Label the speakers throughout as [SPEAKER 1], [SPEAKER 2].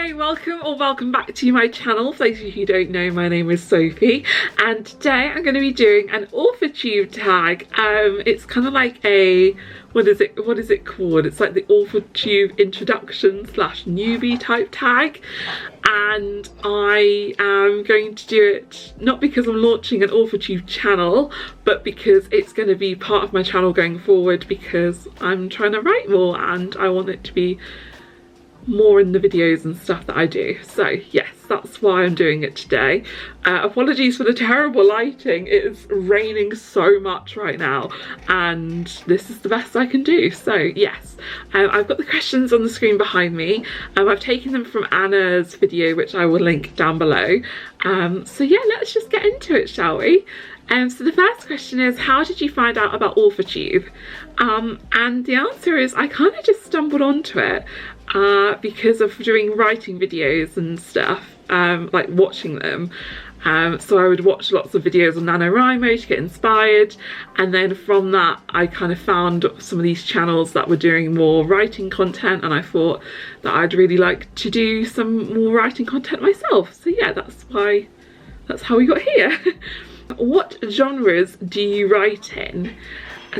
[SPEAKER 1] Hi, welcome back to my channel. For those of you who don't know, my name is Sophie, and today I'm going to be doing an Authortube tag. It's kind of like a, what is it called? It's like the Authortube introduction / newbie type tag, and I am going to do it not because I'm launching an Authortube channel, but because it's going to be part of my channel going forward, because I'm trying to write more and I want it to be more in the videos and stuff that I do. So yes, that's why I'm doing it today. Apologies for the terrible lighting. It is raining so much right now and this is the best I can do. So yes, I've got the questions on the screen behind me. I've taken them from Anna's video, which I will link down below. So yeah, let's just get into it, shall we? So the first question is, how did you find out about Authortube? And the answer is, I kind of just stumbled onto it because of doing writing videos and stuff, like watching them. So I would watch lots of videos on NaNoWriMo to get inspired, and then from that I kind of found some of these channels that were doing more writing content, and I thought that I'd really like to do some more writing content myself. So yeah, that's how we got here. What genres do you write in?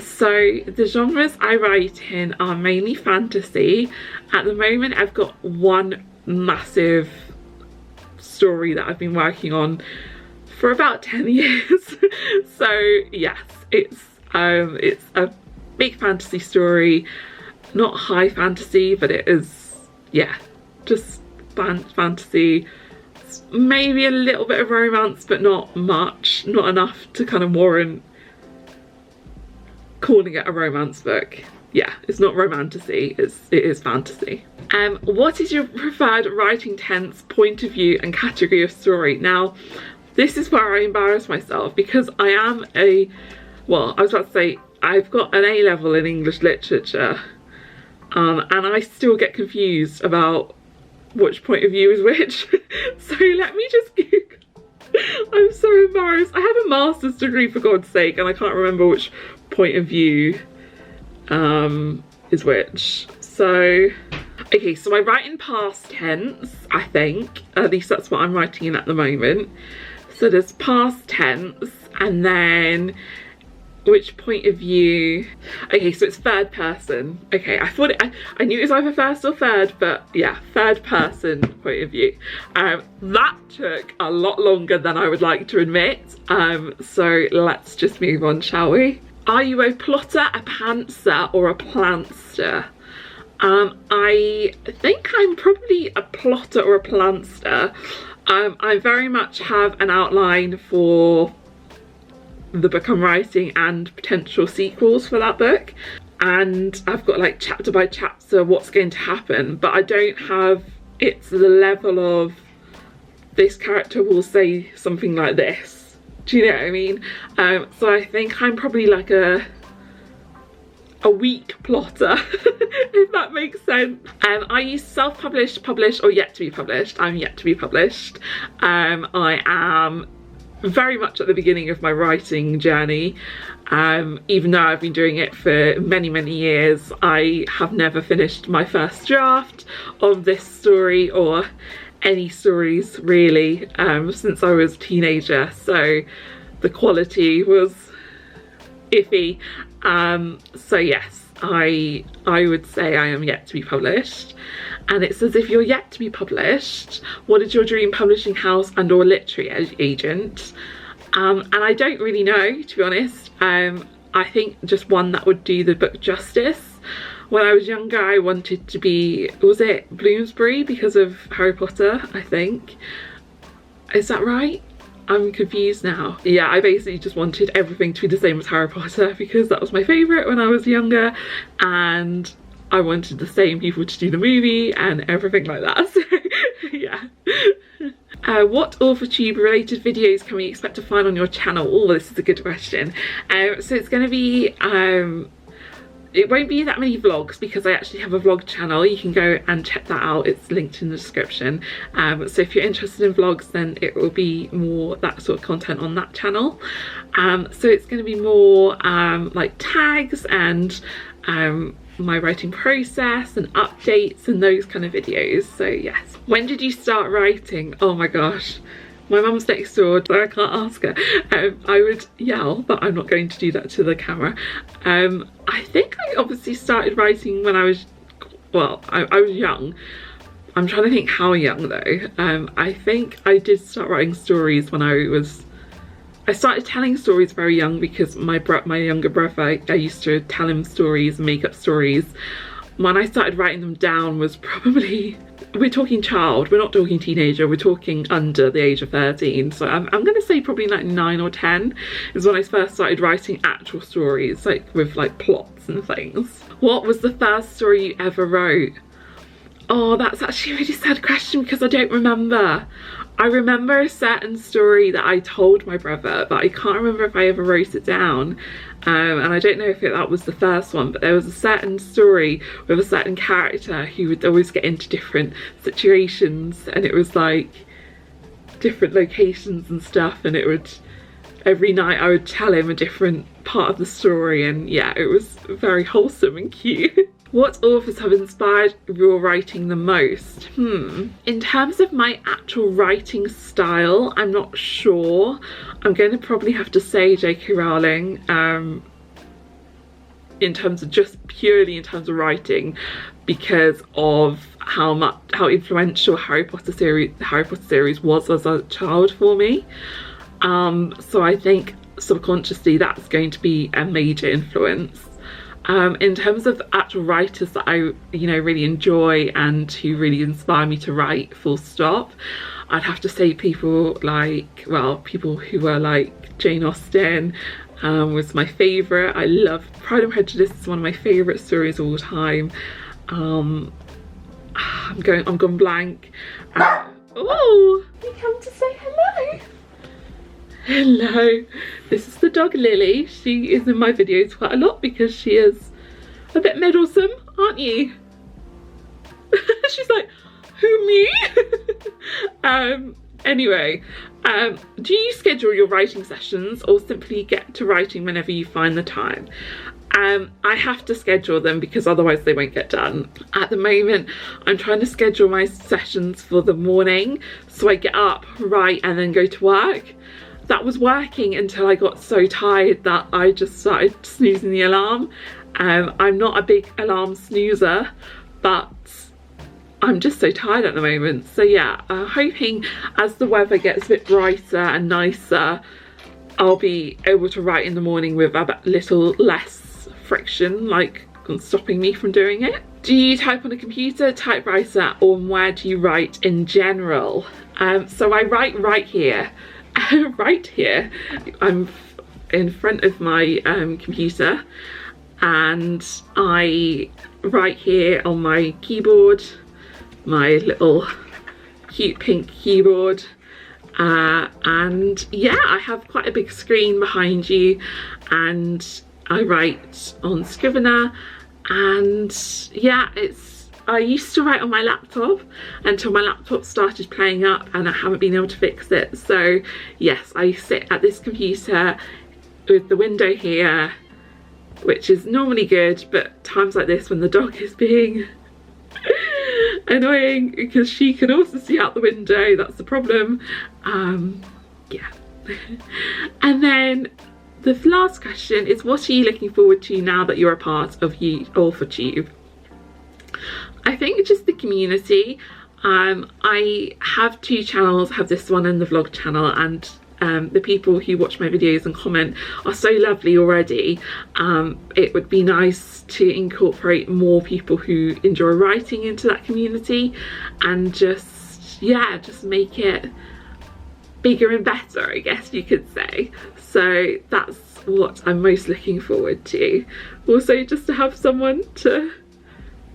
[SPEAKER 1] So the genres I write in are mainly fantasy. At the moment I've got one massive story that I've been working on for about 10 years. So yes, it's a big fantasy story, not high fantasy, but it is, yeah, just fantasy. Maybe a little bit of romance, but not much, not enough to kind of warrant calling it a romance book. Yeah, it's not romantasy, it is fantasy. What is your preferred writing tense, point of view and category of story? Now, this is where I embarrass myself, because I am well, I was about to say, I've got an A level in English literature, and I still get confused about which point of view is which. So let me just Google. I'm so embarrassed. I have a master's degree, for God's sake, and I can't remember which point of view is which. So okay, so I write in past tense, I think, at least that's what I'm writing in at the moment. So there's past tense, and then which point of view? Okay, so it's third person. Okay, I thought I knew it was either first or third, but yeah, third person point of view. That took a lot longer than I would like to admit. So let's just move on, shall we? Are you a plotter, a pantser or a plantster? I think I'm probably a plotter or a plantster. I very much have an outline for the book I'm writing and potential sequels for that book, and I've got like chapter by chapter what's going to happen, but I don't have it to the level of this character will say something like this. Do you know what I mean? So I think I'm probably like a weak plotter, if that makes sense. Are you self-published, published or yet to be published? I'm yet to be published. I am very much at the beginning of my writing journey. Even though I've been doing it for many years, I have never finished my first draft of this story, or any stories really, since I was a teenager, so the quality was iffy. So yes, I would say I am yet to be published. And it says, if you're yet to be published, what is your dream publishing house and or literary agent? And I don't really know, to be honest. I think just one that would do the book justice. When I was younger, I wanted to be, was it Bloomsbury, because of Harry Potter, I think. Is that right? I'm confused now. Yeah, I basically just wanted everything to be the same as Harry Potter, because that was my favourite when I was younger, and I wanted the same people to do the movie and everything like that. So yeah. What Authortube related videos can we expect to find on your channel? Oh, this is a good question. So it's going to be, it won't be that many vlogs, because I actually have a vlog channel. You can go and check that out, it's linked in the description. So if you're interested in vlogs, then it will be more that sort of content on that channel. So it's going to be more like tags and my writing process and updates and those kind of videos. So yes. When did you start writing? Oh my gosh. My mum's next door, so I can't ask her. I would yell, but I'm not going to do that to the camera. I think I obviously started writing when I was, well, I was young. I'm trying to think how young though. I think I did start writing stories when I started telling stories very young because my younger brother, I used to tell him stories, make up stories. When I started writing them down was probably, we're talking child, we're not talking teenager, we're talking under the age of 13. So I'm gonna say probably like 9 or 10 is when I first started writing actual stories, like with like plots and things. What was the first story you ever wrote? Oh, that's actually a really sad question because I don't remember. I remember a certain story that I told my brother, but I can't remember if I ever wrote it down. And I don't know if that was the first one, but there was a certain story with a certain character who would always get into different situations, and it was like different locations and stuff, and it would, every night I would tell him a different part of the story, and yeah, it was very wholesome and cute. What authors have inspired your writing the most? In terms of my actual writing style, I'm not sure. I'm going to probably have to say J.K. Rowling, in terms of just purely in terms of writing, because of how influential the Harry Potter series was as a child for me. So I think subconsciously that's going to be a major influence. In terms of actual writers that I, really enjoy and who really inspire me to write, full stop, I'd have to say people like, well, people who are like Jane Austen was my favourite. I love Pride and Prejudice, is one of my favourite stories of all time. I'm gone blank. Oh, you come to say hello. Hello, this is the dog Lily. She is in my videos quite a lot because she is a bit meddlesome, aren't you? She's like, who, me? Anyway, do you schedule your writing sessions or simply get to writing whenever you find the time? I have to schedule them because otherwise they won't get done. At the moment, I'm trying to schedule my sessions for the morning so I get up, write, and then go to work. That was working until I got so tired that I just started snoozing the alarm. I'm not a big alarm snoozer, but I'm just so tired at the moment. So yeah, hoping as the weather gets a bit brighter and nicer, I'll be able to write in the morning with a little less friction, like stopping me from doing it. Do you type on a computer, typewriter, or where do you write in general? So I write right here. Right here. I'm in front of my computer and I write here on my keyboard, my little cute pink keyboard, and yeah, I have quite a big screen behind you, and I write on Scrivener, and yeah, I used to write on my laptop until my laptop started playing up and I haven't been able to fix it. So yes, I sit at this computer with the window here, which is normally good, but times like this when the dog is being annoying because she can also see out the window, that's the problem. Yeah. And then the last question is, what are you looking forward to now that you're a part of Authortube? I think just the community. I have 2 channels, I have this one and the vlog channel, and the people who watch my videos and comment are so lovely already. It would be nice to incorporate more people who enjoy writing into that community and just make it bigger and better, I guess you could say. So that's what I'm most looking forward to. Also just to have someone to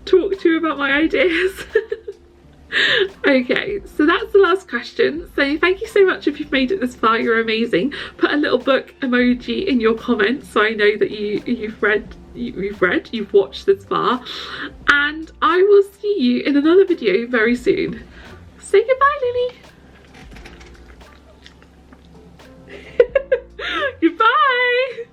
[SPEAKER 1] talk to about my ideas. Okay, so that's the last question. So thank you so much if you've made it this far, you're amazing. Put a little book emoji in your comments so I know that you've watched this far, and I will see you in another video very soon. Say goodbye, Lily. Goodbye.